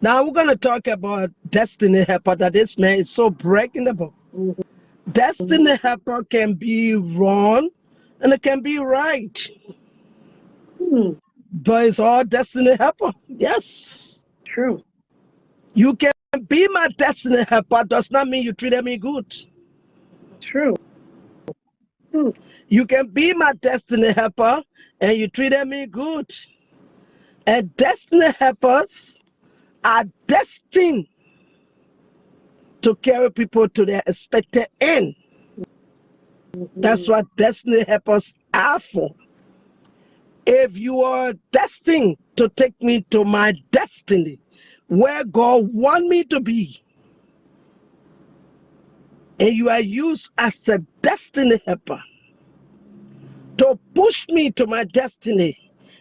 Now we're gonna talk about destiny helper. That this man is so breaking the book. Destiny helper can be wrong, and it can be right, Mm, but it's all destiny helper. Yes, true. you can be my destiny helper. Does not mean you treated me good. True. Mm, You can be my destiny helper, and you treated me good. And destiny helpers are destined to carry people to their expected end. That's mhm. what destiny helpers are for. If you are destined to take me to my destiny, where God want me to be, and you are used as a destiny helper to push me to my destiny,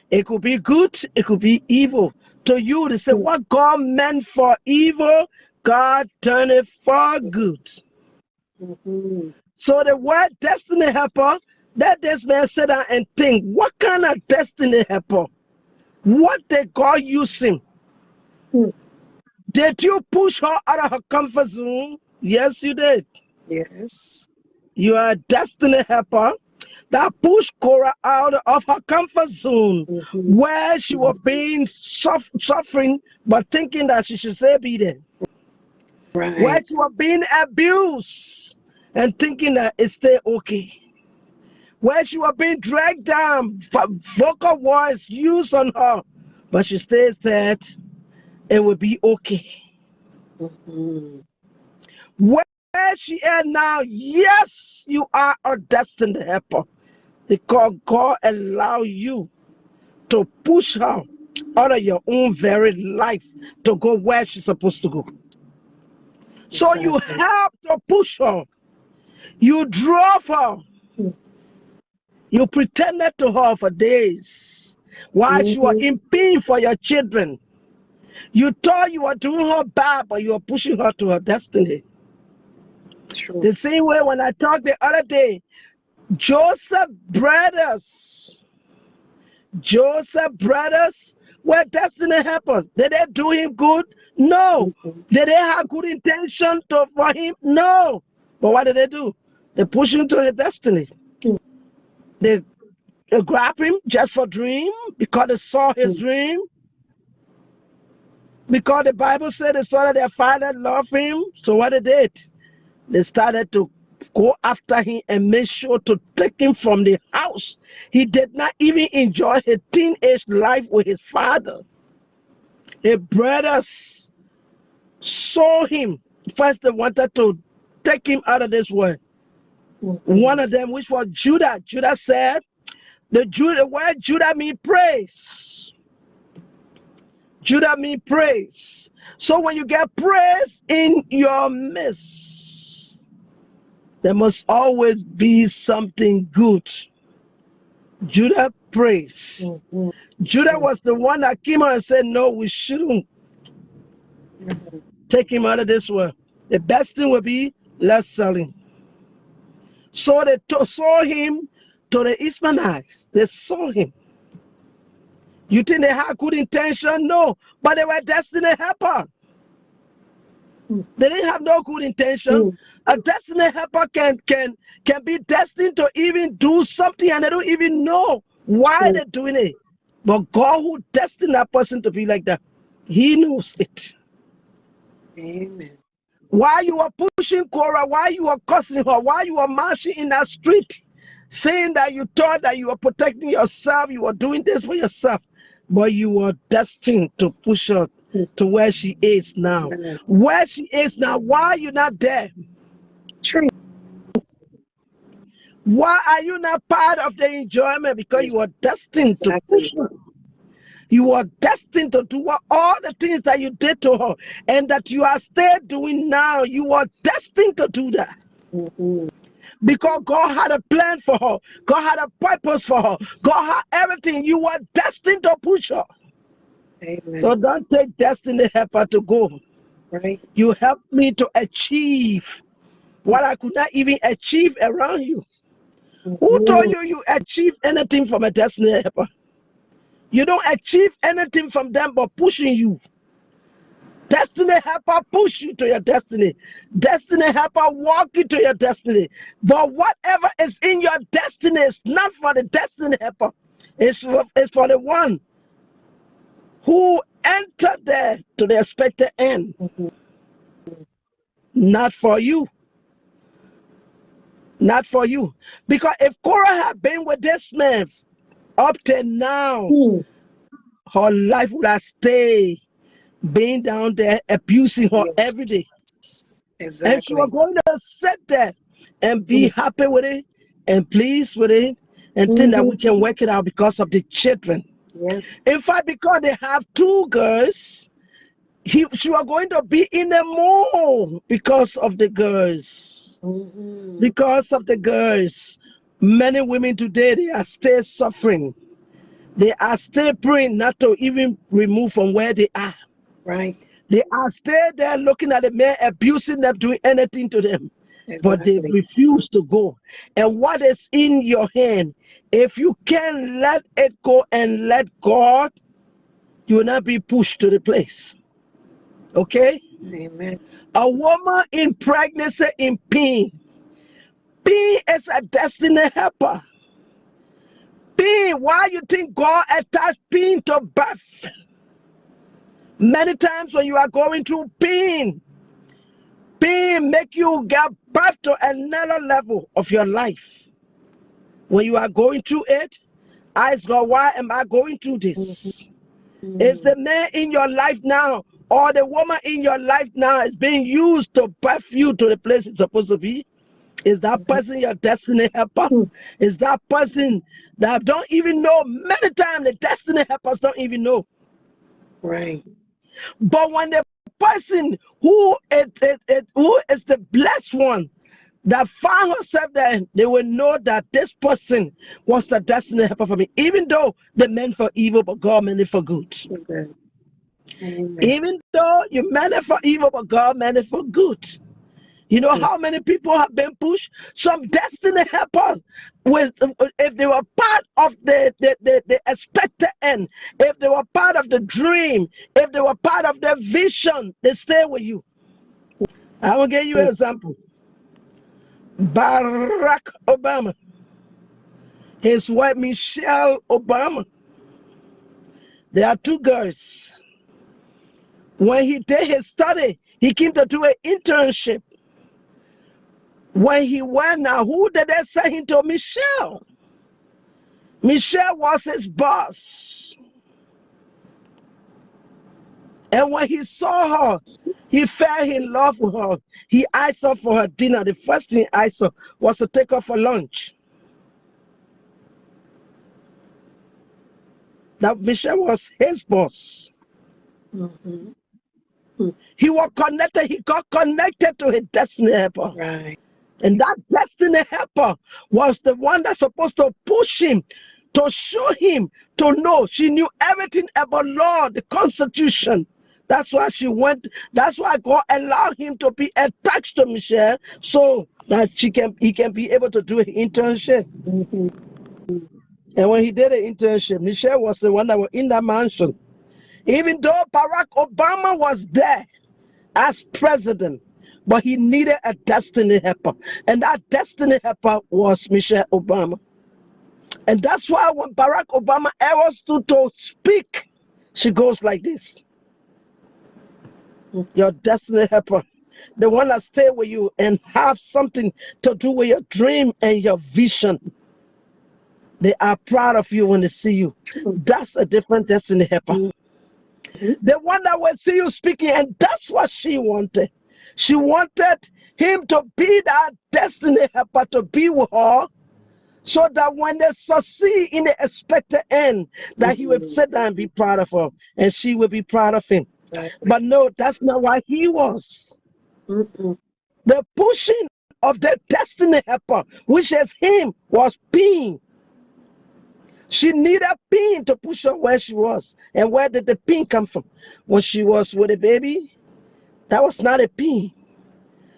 it could be good, it could be evil. To you, they say what God meant for evil, God turned it for good. Mhm. So the word destiny helper, let this man sit down and think, what kind of destiny helper? What did God use him? Mm, Did you push her out of her comfort zone? Yes, you did. yes. You are a destiny helper that pushed Cora out of her comfort zone Mhm. where she was being suffering but thinking that she should still be there. Where Right. she was being abused and thinking that it's still okay. Where she was being dragged down, vocal voice used on her, but she still said it will be okay. Mhm. Where she is now, yes, you are a destined helper because God allow you to push her out of your own very life to go where she's supposed to go. So you Exactly. help to push her. You drove her. Mm, You pretended to her for days while she was mhm. in pain for your children. You thought you were doing her bad, but you were pushing her to her destiny. True. The same way when I talked the other day, Joseph brothers, Joseph brothers were destiny helpers. Did they do him good? No. Mhm. Did they have good intention for him? No. But what did they do? They pushed him to his destiny. Mm, They, they grabbed him just for dream because they saw his mm. dream. Because the Bible said they saw that their father loved him. So what they did? They started to go after him and make sure to take him from the house. He did not even enjoy his teenage life with his father. His brothers saw him. First, they wanted to take him out of this world. One Mhm. of them, which was Judah, Judah said, the word Judah means praise. Judah means praise. So when you get praise in your midst, there must always be something good. Judah praised. Mhm. Judah was the one that came out and said, no, we shouldn't Mhm. take him out of this world. The best thing would be, let's sell him. So they saw him to the Ishmaelites. They saw him. You think they had good intention? No, but they were destiny helper. Mm, They didn't have no good intention. mm. A destiny helper can be destined to even do something and they don't even know why True. they're doing it. But God who destined that person to be like that, He knows it. Amen. Why you are pushing Cora, why you are cussing her, why you are marching in that street, saying that you thought that you were protecting yourself, you were doing this for yourself, but you were destined to push her Mm, to where she is now. amen. Where she is now, why are you not there? True. Why are you not part of the enjoyment? Because you are destined to push Exactly. her. You are destined to do all the things that you did to her and that you are still doing now. You are destined to do that. Mhm. Because God had a plan for her. God had a purpose for her. God had everything. You were destined to push her. Amen. So don't take destiny helper to go. Right? You helped me to achieve what I could not even achieve around you. Who told Mhm. you achieve anything from a destiny helper? You don't achieve anything from them but pushing you. Destiny helper push you to your destiny. Destiny helper walk you to your destiny. But whatever is in your destiny is not for the destiny helper. It's for the one who entered there to the expected end. Not for you. Not for you. Because if Korah had been with this man up till now, her life would have stayed being down there abusing her every day. And she was Exactly. going to sit there and be happy with it and pleased with it and think that we can work it out because of the children. Yeah. In fact, because they have two girls, she was going to be in the mood because of the girls. Because of the girls. Many women today, they are still suffering. They are still praying not to even remove from where they are. Right. They are still there looking at the man, abusing them, doing anything to them. But they Exactly. refuse to go. And what is in your hand, if you can let it go and let God, you will not be pushed to the place. Okay? Amen. A woman in pregnancy in pain. Pain is a destiny helper. Pain, why you think God attached pain to birth? Many times when you are going through pain, pain make you get back to another level of your life. When you are going through it, ask God, why am I going through this? Is the man in your life now or the woman in your life now is being used to birth you to the place it's supposed to be? Is that person your destiny helper? Is that person that don't even know? Many times the destiny helpers don't even know. Right. But when the person who is the blessed one that found herself there, they will know that this person was the destiny helper for me. Even though they meant for evil, but God meant it for good. Okay. Amen. Even though you meant it for evil, but God meant it for good. You know how many people have been pushed? Some destiny helpers, with if they were part of the expected end, if they were part of the dream, if they were part of the vision, they stay with you. I will give you an example. Barack Obama, his wife Michelle Obama. There are two girls. When he did his study, he came to do an internship. When he went now, who did they send him to? Michelle. Michelle was his boss. And when he saw her, he fell in love with her. He asked her for her dinner. The first thing I saw was to take her for lunch. That Michelle was his boss. He was connected. He got connected to his destiny helper. Right. And that destiny helper was the one that's supposed to push him, to show him, to know. She knew everything about law, the Constitution. That's why she went. That's why God allowed him to be attached to Michelle, so that he can be able to do an internship. And when he did an internship, Michelle was the one that was in that mansion. Even though Barack Obama was there as president, but he needed a destiny helper. And that destiny helper was Michelle Obama. And that's why when Barack Obama ever stood to speak, she goes like this. Your destiny helper, the one that stay with you and have something to do with your dream and your vision. They are proud of you when they see you. That's a different destiny helper. The one that will see you speaking, and that's what she wanted. She wanted him to be that destiny helper, to be with her, so that when they succeed in the expected end, that he will sit down and be proud of her, and she will be proud of him. Right. But no, that's not what he was. The pushing of the destiny helper, which is him, was pain. She needed pain to push her where she was. And where did the pain come from? When she was with a baby, that was not a pain.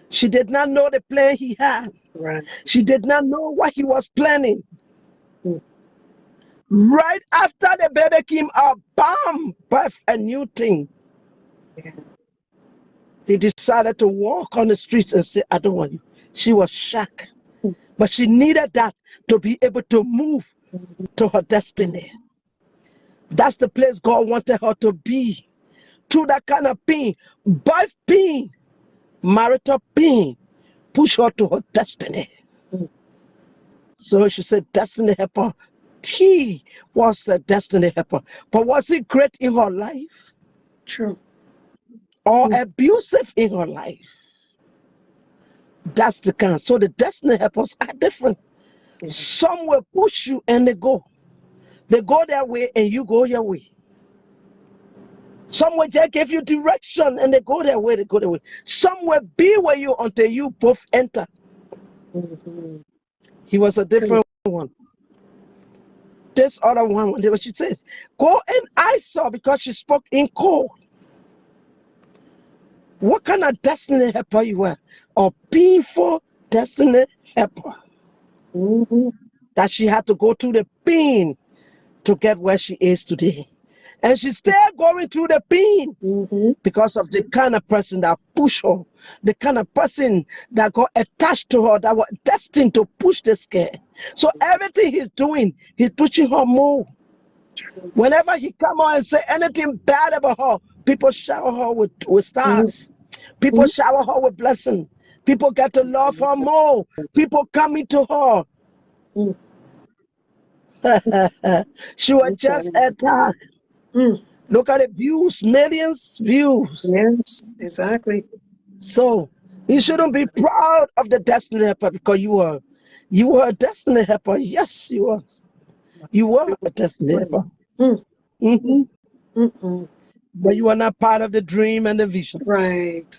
She did not know the plan he had. Right. She did not know what he was planning. Right after the baby came out, bam, birth a new thing. Yeah. He decided to walk on the streets and say, I don't want you. She was shocked. But she needed that to be able to move to her destiny. That's the place God wanted her to be. Through that kind of pain, birth pain, marital pain, push her to her destiny. So she said, destiny helper. He was the destiny helper. But was he great in her life? True. Or abusive in her life? That's the kind. So the destiny helpers are different. Some will push you and they go. They go their way and you go your way. Some will just give you direction and they go their way, they go their way. Some will be with you until you both enter. He was a different one. This other one, what she says, go and I saw, because she spoke in code. What kind of destiny helper you were? A painful destiny helper. That she had to go through the pain to get where she is today. And she's still going through the pain because of the kind of person that pushed her, the kind of person that got attached to her, that was destined to push the scare. So everything he's doing, he's pushing her more. Whenever he come on and say anything bad about her, people shower her with stars. People shower her with blessing. People get to love her more. People come into her. She was just attacked. Look at the views, millions views. Yes, exactly. So you shouldn't be proud of the destiny helper, because you were a destiny helper. Yes, you were. You were a destiny helper. But you were not part of the dream and the vision. Right.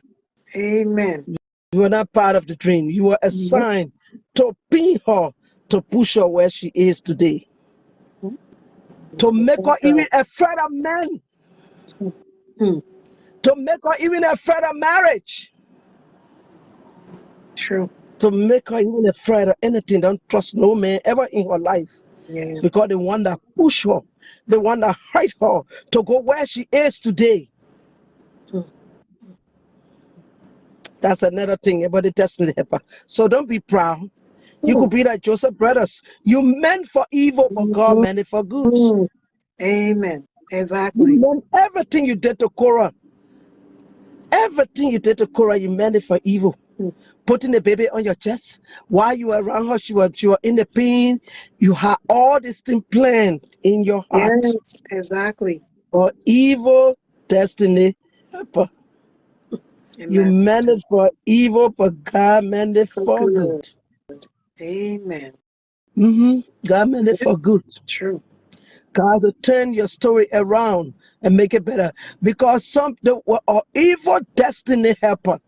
Amen. You were not part of the dream. You were assigned to pin her, to push her where she is today. To make her even afraid of men. To make her even afraid of marriage. True. To make her even afraid of anything. Don't trust no man ever in her life. Yeah. Because the one that pushed her, the one that hurt her to go where she is today. That's another thing about the destiny helper. So don't be proud. You could be like Joseph Brothers. You meant for evil, but God meant it for good. Amen. You Exactly. meant everything you did to Korah. Everything you did to Korah, you meant it for evil. Putting the baby on your chest while you were around her, she was in the pain. You had all this thing planned in your heart. Yes, exactly. For evil destiny helper. You Amen. meant it for evil, but God meant it for good. Amen. God meant it for good. True. God will turn your story around and make it better. Because some evil destiny helper.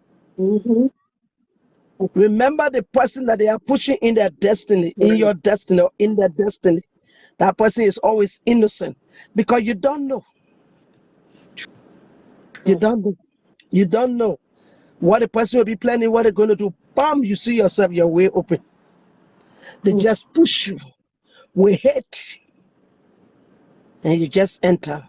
Remember the person that they are pushing in their destiny, in your destiny, or in their destiny. That person is always innocent, because you don't know. You don't know. You don't know what the person will be planning, what they're going to do. Bam, you see yourself, your way open. They just push you with hate, and you just enter.